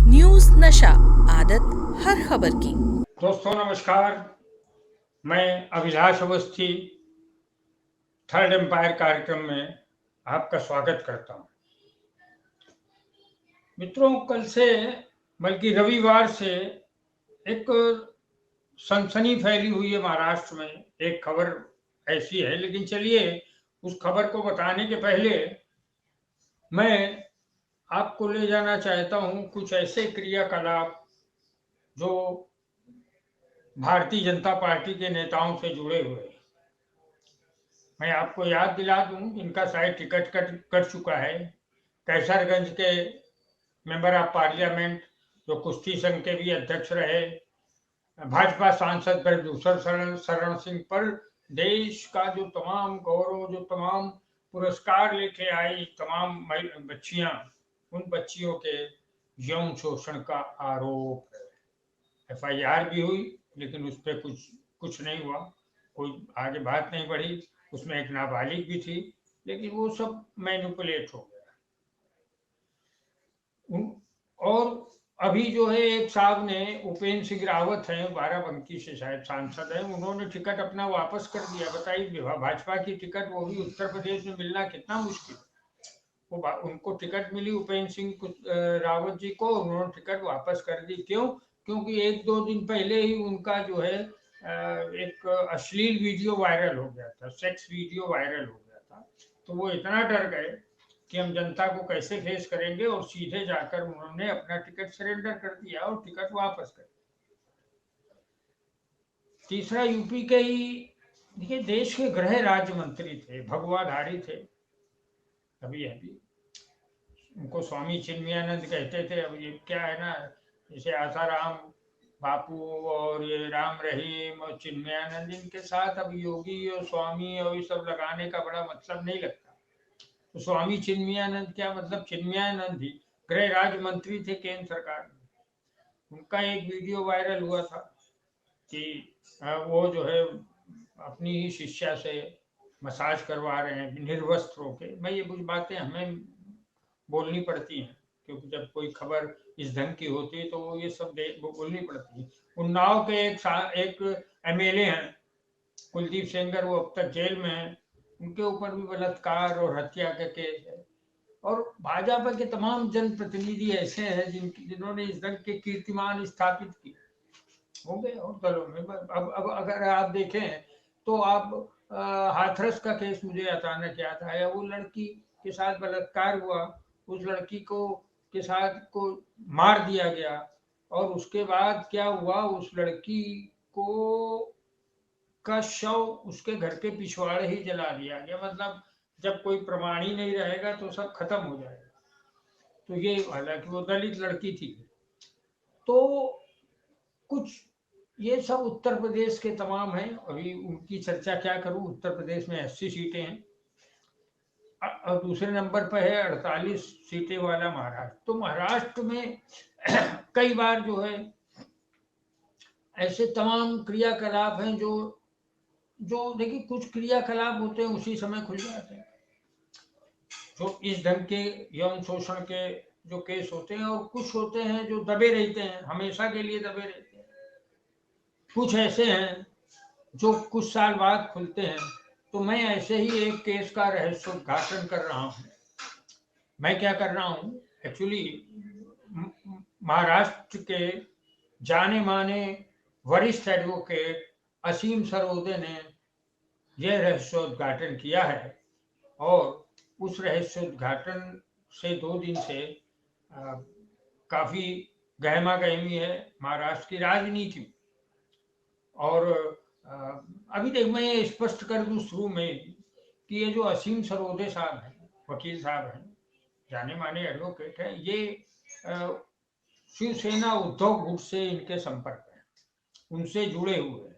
News नशा, आदत हर खबर की। दोस्तों नमस्कार, मैं अभिलाष अवस्थी थर्ड एम्पायर कार्यक्रम में आपका स्वागत करता हूं। मित्रों, कल से बल्कि रविवार से एक सनसनी फैली हुई है महाराष्ट्र में। एक खबर ऐसी है, लेकिन चलिए उस खबर को बताने के पहले मैं आपको ले जाना चाहता हूं कुछ ऐसे क्रियाकलाप जो भारतीय जनता पार्टी के नेताओं से जुड़े हुए हैं। मैं आपको याद दिला दूं, इनका शायद टिकट कट चुका है। कैसरगंज के मेंबर ऑफ पार्लियामेंट, जो कुश्ती संघ के भी अध्यक्ष रहे, भाजपा सांसद ब्रजभूषण शरण सिंह पर देश का जो तमाम गौरव, जो तमाम पुरस्कार लेके आई तमाम बच्चियां, उन बच्चियों के यौन शोषण का आरोप है। FIR भी हुई, लेकिन उस पर कुछ नहीं हुआ, कोई आगे बात नहीं बढ़ी। उसमें एक नाबालिग भी थी, लेकिन वो सब मैनिपुलेट हो गया। और अभी जो है एक साहब ने, उपेंद्र सिंह रावत हैं, बाराबंकी से शायद सांसद हैं, उन्होंने टिकट अपना वापस कर दिया। बताइए, भाजपा की टिकट, वो भी उत्तर प्रदेश में मिलना कितना मुश्किल। वो उनको टिकट मिली, उपेंद्र सिंह रावत जी को, उन्होंने टिकट वापस कर दी। क्यों? क्योंकि एक दो दिन पहले ही उनका जो है एक अश्लील वीडियो वायरल हो गया था, सेक्स वीडियो वायरल हो गया था। तो वो इतना डर गए कि हम जनता को कैसे फेस करेंगे, और सीधे जाकर उन्होंने अपना टिकट सरेंडर कर दिया और टिकट वापस कर दिया। तीसरा, यूपी के ही देखिए, देश के गृह राज्य मंत्री थे, भगवाधारी थे, अभी उनको स्वामी चिन्मयानंद कहते थे। अब ये क्या है ना, जैसे आसाराम बापू और ये राम रहीम और चिन्मयानंद, इनके साथ अब योगी और स्वामी और ये सब लगाने का बड़ा मतलब नहीं लगता। तो स्वामी चिन्मयानंद क्या मतलब, चिन्मयानंद ही गृह राज्य मंत्री थे केंद्र सरकार में। उनका एक वीडियो वायरल हुआ था कि वो जो है अपनी ही शिष्या से मसाज करवा रहे हैं निर्वस्त्र होके। मैं ये कुछ बातें हमें बोलनी पड़ती हैं, क्योंकि जब कोई खबर इस ढंग की होती है तो ये सब बोलनी पड़ती है। उन्नाव के एक MLA हैं, कुलदीप सेंगर, वो अब तक जेल में हैं। उनके ऊपर भी बलात्कार और हत्या का केस है। और भाजपा के तमाम जनप्रतिनिधि ऐसे हैं जिन्होंने इस ढंग के कीर्तिमान स्थापित किए होंगे और दलों में। अब अगर आप देखें तो आप हाथरस का केस मुझे अचानक याद आया। वो लड़की के साथ बलात्कार हुआ, उस लड़की को के साथ को मार दिया गया, और उसके बाद क्या हुआ, उस लड़की को का शव उसके घर के पिछवाड़े ही जला दिया गया। मतलब जब कोई प्रमाण ही नहीं रहेगा तो सब खत्म हो जाएगा। तो ये, हालांकि वो दलित लड़की थी। तो कुछ ये सब उत्तर प्रदेश के तमाम हैं। अभी उनकी चर्चा क्या करूं। उत्तर प्रदेश में 80 सीटें हैं, और दूसरे नंबर पर है 48 सीटें वाला महाराष्ट्र। तो महाराष्ट्र में कई बार जो है ऐसे तमाम क्रियाकलाप हैं जो जो देखिए, कुछ क्रियाकलाप होते हैं उसी समय खुल जाते हैं, जो इस ढंग के यौन शोषण के जो केस होते हैं, और कुछ होते हैं जो दबे रहते हैं, हमेशा के लिए दबे रहते हैं। कुछ ऐसे हैं जो कुछ साल बाद खुलते हैं। तो मैं ऐसे ही एक केस का रहस्य उद्घाटन कर रहा हूं। मैं क्या कर रहा हूं, एक्चुअली महाराष्ट्र के जाने माने वरिष्ठ एडवोकेट असीम सरोदे ने यह रहस्योद्घाटन किया है। और उस रहस्योद्घाटन से 2 दिन से काफी गहमा गहमी है महाराष्ट्र की राजनीति। और अभी देख, मैं ये स्पष्ट कर दूं शुरू में कि ये जो असीम सरोदे साहब हैं, वकील साहब हैं, जाने माने एडवोकेट हैं, ये शिवसेना उद्धव गुट से इनके संपर्क है, उनसे जुड़े हुए हैं।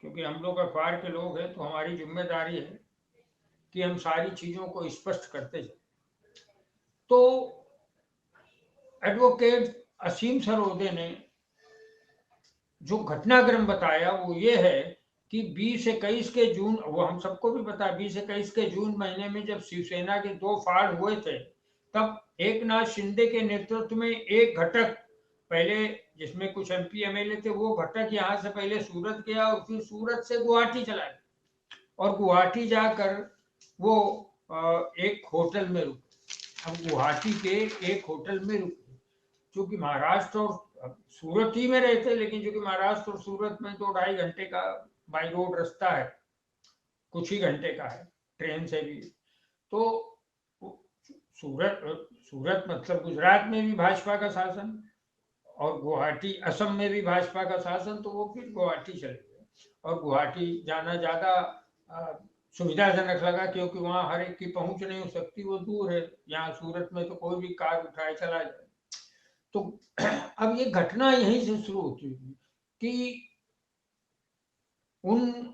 क्योंकि हम लोग अखबार के लोग हैं, तो हमारी जिम्मेदारी है कि हम सारी चीजों को स्पष्ट करते जाए। तो एडवोकेट असीम सरोदे ने जो घटनाक्रम बताया वो ये है कि 20-21 के जून, वो हम सबको भी पता, 20-21 के जून महीने में जब शिवसेना के 2 फाड़ हुए थे, तब एकनाथ शिंदे के नेतृत्व में एक घटक पहले जिसमें कुछ MP MLA थे, वो घटक यहाँ से पहले सूरत गया और फिर सूरत से गुवाहाटी चला गया, और गुवाहाटी जाकर वो एक होटल में रुके। अब गुवाहाटी के एक होटल में रुके, क्योंकि महाराष्ट्र और सूरत ही में रहते, लेकिन क्योंकि महाराष्ट्र और सूरत में 2-2.5 घंटे का बाई रोड रास्ता है, कुछ ही घंटे का है ट्रेन से भी। तो सूरत मतलब गुजरात में भी भाजपा का शासन, और गुवाहाटी असम में भी भाजपा का शासन, तो वो फिर गुवाहाटी चले गए। और गुवाहाटी जाना ज्यादा सुविधाजनक लगा, क्योंकि वहाँ हर एक की पहुंच नहीं हो सकती, वो दूर है। यहाँ सूरत में तो कोई भी कार उठाए चला जाए। तो अब ये घटना यहीं से शुरू होती है कि उन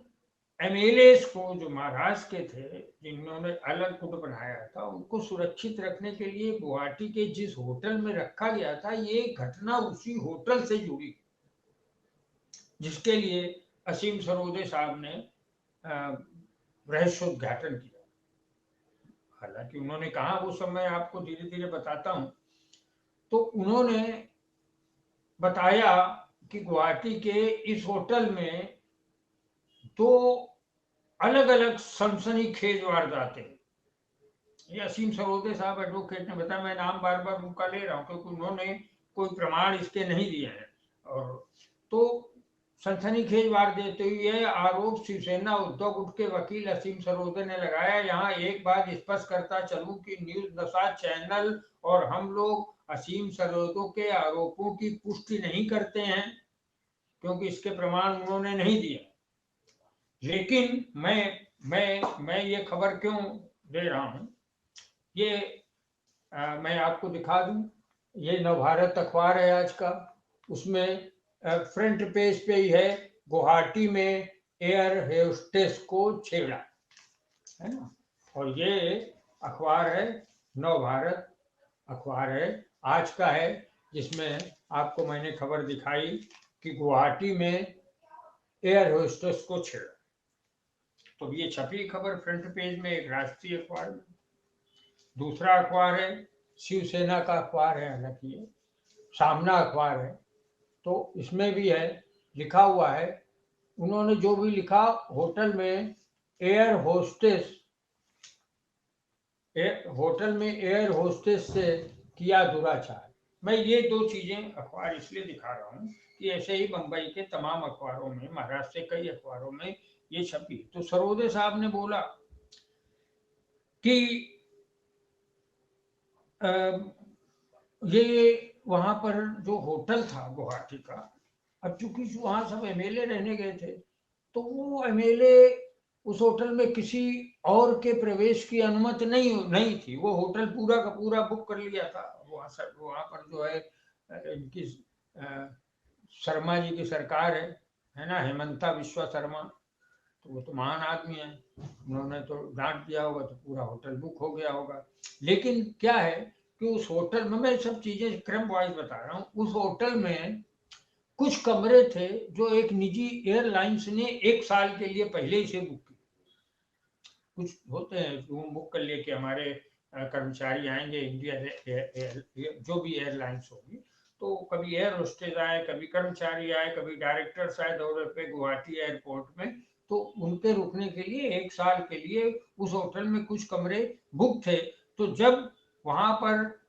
MLA को, जो महाराष्ट्र के थे, जिन्होंने अलग गुट बनाया था, उनको सुरक्षित रखने के लिए गुवाहाटी के जिस होटल में रखा गया था, ये घटना उसी होटल से जुड़ी, जिसके लिए असीम सरोदे साहब ने रहस्योद्घाटन किया। हालांकि उन्होंने कहा, वो सब मैं आपको धीरे धीरे बताता हूं। तो उन्होंने बताया कि गुवाहाटी के इस होटल में 2 अलग अलग सनसनीखेज वारदातें, ये असीम सरोदे साहब एडवोकेट ने बताया। मैं नाम बार बार उनका ले रहा हूं, क्योंकि उन्होंने कोई प्रमाण इसके नहीं दिए हैं। और तो सनसनीखेज वार देते हुए आरोप शिवसेना उद्धव गुट के वकील असीम सरोदे ने लगाया। यहाँ एक बात स्पष्ट करता चलूं कि न्यूज नशा चैनल और हम लोग असीम सरोदे के आरोपों की पुष्टि नहीं करते हैं, क्योंकि इसके प्रमाण उन्होंने नहीं दिए। लेकिन मैं ये खबर क्यों दे रहा हूं, ये मैं आपको दिखा दूं। ये नवभारत अखबार है आज का, उसमें फ्रंट पेज पे ही है, गुवाहाटी में एयर होस्टेस को छेड़ा, है ना। और ये अखबार है, नवभारत अखबार है, आज का है, जिसमें आपको मैंने खबर दिखाई कि गुवाहाटी में एयर होस्टेस को छेड़ा। तो ये छपी खबर फ्रंट पेज में, एक राष्ट्रीय अखबार में। दूसरा अखबार है, शिवसेना का अखबार है, हालांकि ये सामना अखबार है। तो इसमें भी है, लिखा हुआ है, उन्होंने जो भी लिखा, होटल में एयर होस्टेस से किया दुराचार। मैं ये 2 चीजें अखबार इसलिए दिखा रहा हूं कि ऐसे ही बंबई के तमाम अखबारों में, महाराष्ट्र के कई अखबारों में ये छपी। तो सरोदे साहब ने बोला कि ये वहां पर जो होटल था गुवाहाटी का, अब चूंकि वहां सब MLA रहने गए थे, तो वो MLA उस होटल में किसी और के प्रवेश की अनुमति नहीं थी। वो होटल पूरा का पूरा बुक कर लिया था। वहां पर जो है इनकी शर्मा जी की सरकार है ना, हेमंता विश्वा शर्मा, तो वो तो महान आदमी है, उन्होंने तो डांट दिया होगा, तो पूरा होटल बुक हो गया होगा। लेकिन क्या है कि उस होटल में, मैं सब चीजें क्रम वाइज बता रहा हूँ, उस होटल में कुछ कमरे थे जो एक निजी एयरलाइंस ने 1 साल के लिए पहले ही से बुक किए। कुछ होते हैं रूम बुक कर लिए कि हमारे कर्मचारी आएंगे, इंडिया जो भी एयरलाइंस होगी, तो कभी एयर होस्टेस आए, कभी कर्मचारी आए, कभी डायरेक्टर्स आए दौरे पे गुवाहाटी एयरपोर्ट में, तो उनके रुकने के लिए 1 साल के लिए उस होटल में कुछ कमरे बुक थे। तो जब वहां पर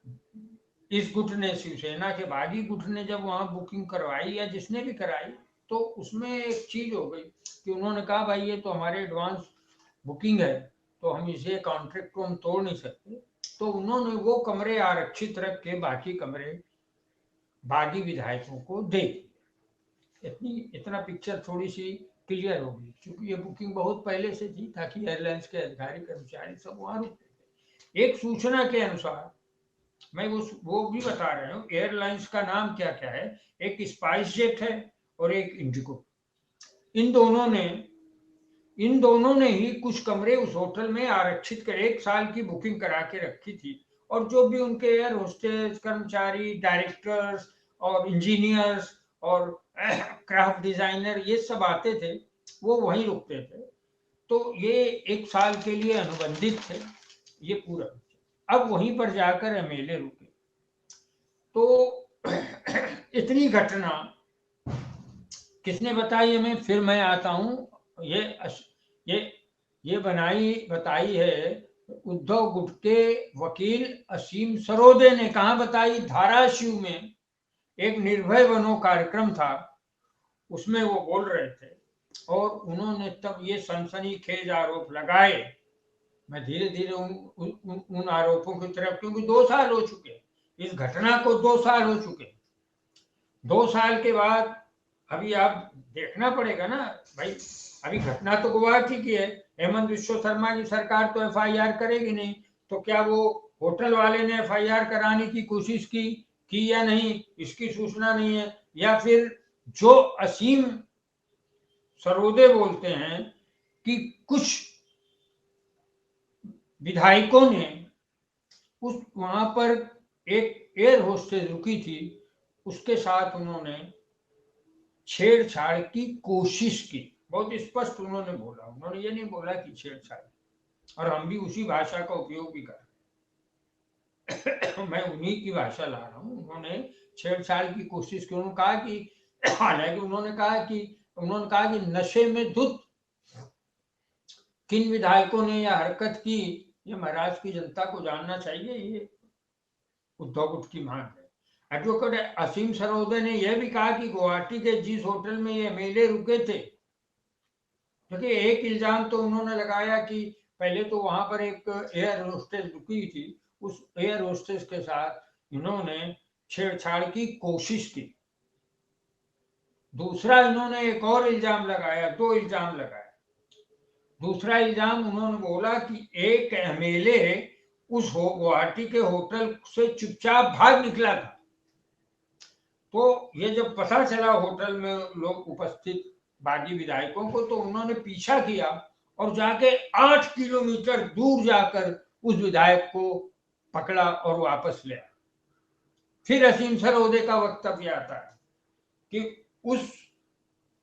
इस गुट ने, शिवसेना के बागी गुट ने जब वहां बुकिंग करवाई, या जिसने भी कराई, तो उसमें एक चीज हो गई कि उन्होंने कहा, भाई ये तो हमारे एडवांस बुकिंग है, तो हम इसे कॉन्ट्रैक्ट को हम तोड़ नहीं सकते। तो उन्होंने वो कमरे आरक्षित रख के बाकी कमरे बागी विधायकों को दे दिए। इतना पिक्चर थोड़ी सी क्लियर होगी, क्योंकि ये बुकिंग बहुत पहले से थी, ताकि एयरलाइंस के अधिकारी कर्मचारी सब वहां रुकते थे। एक सूचना के अनुसार, मैं वो भी बता रहा हूँ, एयरलाइंस का नाम क्या क्या है, एक स्पाइस जेट है और एक इंडिगो। इन दोनों ने ही कुछ कमरे उस होटल में आरक्षित कर 1 साल की बुकिंग करा के रखी थी। और जो भी उनके एयर होस्टेस, कर्मचारी, डायरेक्टर्स और इंजीनियर्स और क्राफ्ट डिजाइनर, ये सब आते थे, वो वहीं रुकते थे। तो ये 1 साल के लिए अनुबंधित थे ये पूरा। अब वहीं पर जाकर MLA रुके। तो इतनी घटना किसने बताई हमें? फिर मैं आता हूं। ये ये बताई है उद्धव गुट के वकील असीम सरोदे ने। कहा बताई? धाराशिव में एक निर्भय बनो कार्यक्रम था, उसमें वो बोल रहे थे और उन्होंने तब ये सनसनीखेज आरोप लगाए। मैं धीरे धीरे उन आरोपों की तरफ, क्योंकि 2 साल हो चुके इस घटना को, 2 साल हो चुके। 2 साल के बाद अभी आप देखना पड़ेगा ना भाई। अभी घटना तो गुवाहाटी की है, हेमंत विश्व शर्मा की सरकार तो एफआईआर करेगी नहीं, तो क्या वो होटल वाले ने एफआईआर कराने की कोशिश की या नहीं, इसकी सूचना नहीं है। या फिर जो असीम सरोदे बोलते हैं कि कुछ विधायकों ने उस वहां पर एक एयर होस्टेस रुकी थी, उसके साथ उन्होंने छेड़छाड़ की कोशिश की। बहुत स्पष्ट उन्होंने बोला, उन्होंने ये नहीं बोला कि छेड़छाड़, और हम भी उसी भाषा का उपयोग भी कर मैं उन्हीं की भाषा ला रहा हूँ। उन्होंने छेड़छाड़ की कोशिश की। उन्होंने कहा कि हालांकि उन्होंने कहा कि नशे में धुत किन विधायकों ने यह हरकत की, ये महाराष्ट्र की जनता को जानना चाहिए। ये उद्धव गुट की मांग है। एडवोकेट असीम सरोदे ने यह भी कहा कि गुवाहाटी के जिस होटल में ये एमएलए रुके थे, क्योंकि एक इल्जाम तो उन्होंने लगाया कि पहले तो वहां पर एक एयर होस्टेस रुकी थी, उस एयर होस्टेस के साथ इन्होंने छेड़छाड़ की कोशिश की। दूसरा इन्होंने एक और इल्जाम लगाया, 2 इल्जाम लगाए। दूसरा इल्जाम उन्होंने बोला कि एक एमएलए उस गुवाहाटी के होटल से चुपचाप भाग निकला था। तो ये जब पता चला होटल में लोग उपस्थित बागी विधायकों को, तो उन्होंने पीछा किया और जाके 8 किलोमीटर दूर जाकर उस विधायक को पकड़ा और वापस ले आया। फिर असीम सरोदे का वक्तव्य आता है कि उस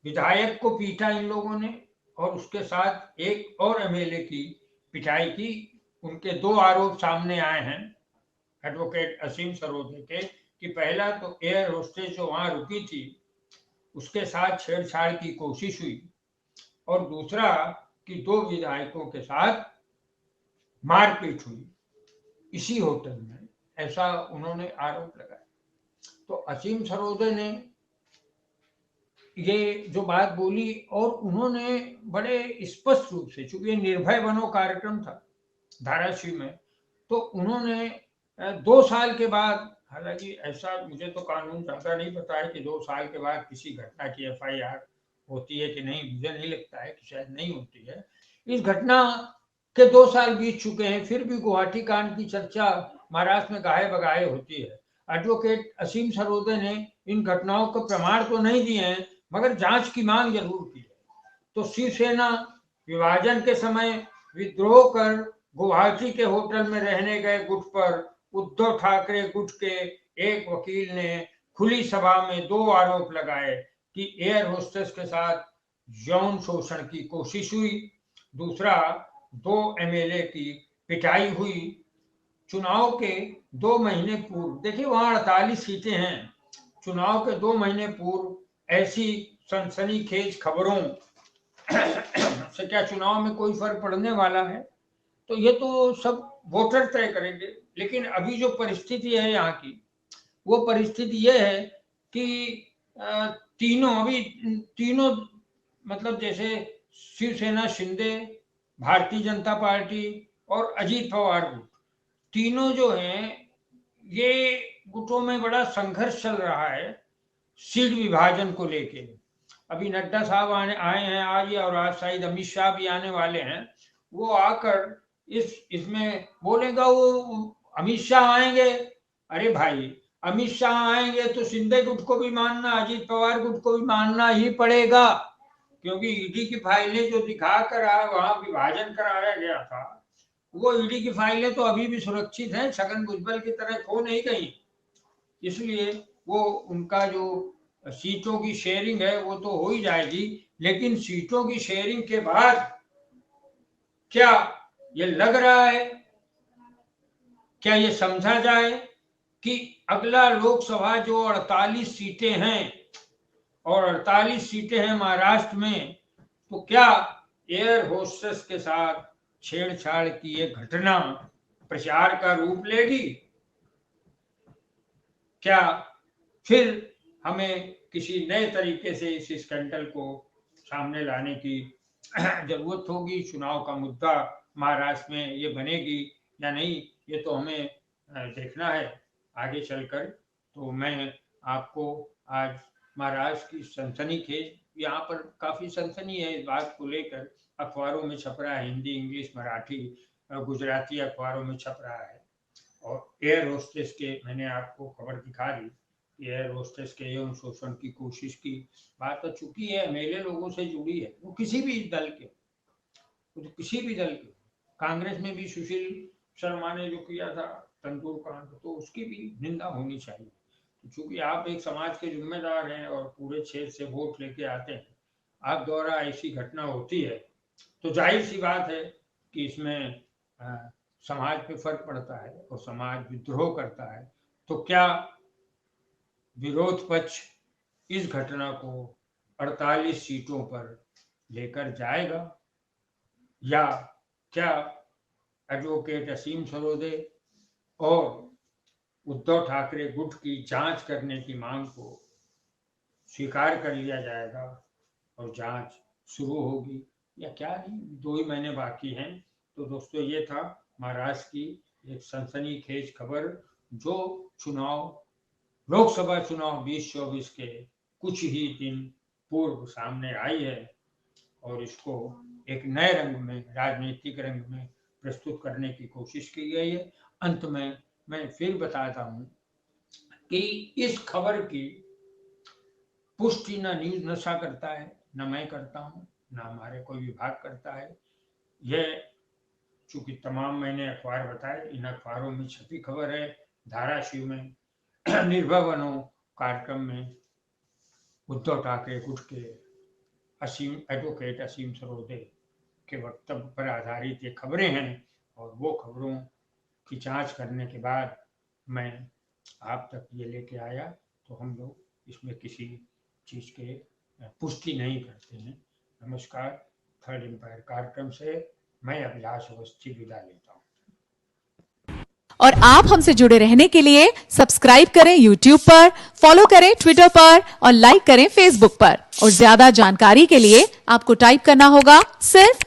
विधायक को पीटा इन लोगों ने और उसके साथ एक और एमएलए की पिटाई की। उनके 2 आरोप सामने आए हैं एडवोकेट असीम सरोदे के, कि पहला तो एयर होस्टेस जो वहां रुकी थी उसके साथ छेड़छाड़ की कोशिश हुई, और दूसरा कि 2 विधायकों के साथ मारपीट हुई इसी होटल में, ऐसा उन्होंने आरोप लगाया। तो असीम सरोदे ने ये जो बात बोली, और उन्होंने बड़े स्पष्ट रूप से, चूंकि निर्भय बनो कार्यक्रम था धाराशिव में, तो उन्होंने 2 साल के बाद, हालांकि ऐसा मुझे तो कानून ज्यादा नहीं पता है कि 2 साल के बाद किसी घटना की एफआईआर होती है कि नहीं, मुझे नहीं लगता है कि शायद नहीं होती है। इस घटना के 2 साल बीत चुके हैं, फिर भी गुवाहाटी कांड की चर्चा महाराष्ट्र में गाहे बगाहे होती है। एडवोकेट असीम सरोदे ने इन घटनाओं को प्रमाण तो नहीं दिए हैं, मगर जांच की मांग जरूर की है। तो शिवसेना विभाजन के समय विद्रोह कर गुवाहाटी के होटल में रहने गए गुट पर उद्धव ठाकरे गुट के एक वकील ने खुली सभा में 2 आरोप लगाए कि एयर होस्टेस के साथ यौन शोषण की कोशिश हुई, दूसरा 2 एमएलए की पिटाई हुई। चुनाव के 2 महीने पूर्व, देखिए वहां 48 सीटें हैं, चुनाव के 2 महीने पूर्व ऐसी सनसनीखेज खबरों से क्या चुनाव में कोई फर्क पड़ने वाला है? तो ये तो सब वोटर तय करेंगे। लेकिन अभी जो परिस्थिति है यहाँ की, वो परिस्थिति ये है कि तीनों मतलब जैसे शिवसेना शिंदे, भारतीय जनता पार्टी और अजीत पवार गुट, तीनों जो हैं ये गुटों में बड़ा संघर्ष चल रहा है सीट विभाजन को लेके। अभी नड्डा साहब आए हैं आज, और आज शायद अमित शाह भी आने वाले हैं। वो आकर इसमें बोलेगा, वो अमित शाह आएंगे, अरे भाई अमित शाह आएंगे तो शिंदे गुट को भी मानना, अजीत पवार गुट को भी मानना ही पड़ेगा, क्योंकि ईडी की फाइलें जो दिखा कर वहां विभाजन कराया गया था, वो ईडी की फाइलें तो अभी भी सुरक्षित हैं, छगन भुजबल की तरह खो नहीं गई। इसलिए वो उनका जो सीटों की शेयरिंग है वो तो हो ही जाएगी, लेकिन सीटों की शेयरिंग के बाद क्या ये लग रहा है, क्या ये समझा जाए कि अगला लोकसभा जो 48 सीटें हैं और 48 सीटें हैं महाराष्ट्र में, तो क्या एयर होस्टेस के साथ छेड़छाड़ की ये घटना प्रचार का रूप लेगी? क्या फिर हमें किसी नए तरीके से इस स्कैंडल को सामने लाने की जरूरत होगी? चुनाव का मुद्दा महाराष्ट्र में ये बनेगी या नहीं, ये तो हमें देखना है आगे चलकर। तो मैं आपको आज महाराष्ट्र की सनसनीखेज, यहाँ पर काफी सनसनी है इस बात को लेकर, अखबारों में छप रहा है, हिंदी, इंग्लिश, मराठी, गुजराती अखबारों में छप रहा है। और एयर होस्टेस के, मैंने आपको खबर दिखा दी, एयर होस्टेस के यौन शोषण की कोशिश की बात तो चुकी है, मेले लोगों से जुड़ी है, वो किसी भी दल के, कांग्रेस में भी सुशील शर्मा ने जो किया था तंदूर कांड, तो उसकी भी निंदा होनी चाहिए। चूंकि आप एक समाज के जिम्मेदार हैं और पूरे क्षेत्र से वोट लेके आते हैं, आप द्वारा ऐसी घटना होती है तो जाहिर सी बात है कि इसमें समाज पे फर्क पड़ता है और समाज विद्रोह करता है। तो क्या विरोध पक्ष इस घटना को 48 सीटों पर लेकर जाएगा, या क्या एडवोकेट असीम सरोदे और उद्धव ठाकरे गुट की जांच करने की मांग को स्वीकार कर लिया जाएगा और जांच शुरू होगी, या क्या नहीं? 2 ही महीने बाकी हैं। तो दोस्तों, ये था महाराष्ट्र की एक सनसनीखेज खबर, जो लोकसभा चुनाव 2024 के कुछ ही दिन पूर्व सामने आई है और इसको एक नए रंग में, राजनीतिक रंग में प्रस्तुत करने की कोशिश की गई है। अंत में मैं फिर बताता हूं कि इस खबर की पुष्टि न न्यूज नशा करता है, न मैं करता हूं, न हमारे कोई विभाग करता है। यह चूंकि तमाम मैंने अखबार बताए, इन अखबारों में छपी खबर है। धाराशिव में निर्भय बनो कार्यक्रम में उद्धव ठाकरे गुट के एडवोकेट असीम सरोदे के वक्तव्य पर आधारित ये खबरें हैं, और वो खबरों की जांच करने के बाद मैं आप तक ये लेके आया। तो हम लोग इसमें किसी चीज के पुष्टि नहीं करते हैं। नमस्कार। थर्ड एम्पायर कार्यक्रम से मैं अभिलाष अवस्थी विदा लेता हूँ। और आप हमसे जुड़े रहने के लिए सब्सक्राइब करें YouTube पर, फॉलो करें Twitter पर और लाइक करें Facebook पर। और ज्यादा जानकारी के लिए आपको टाइप करना होगा सिर्फ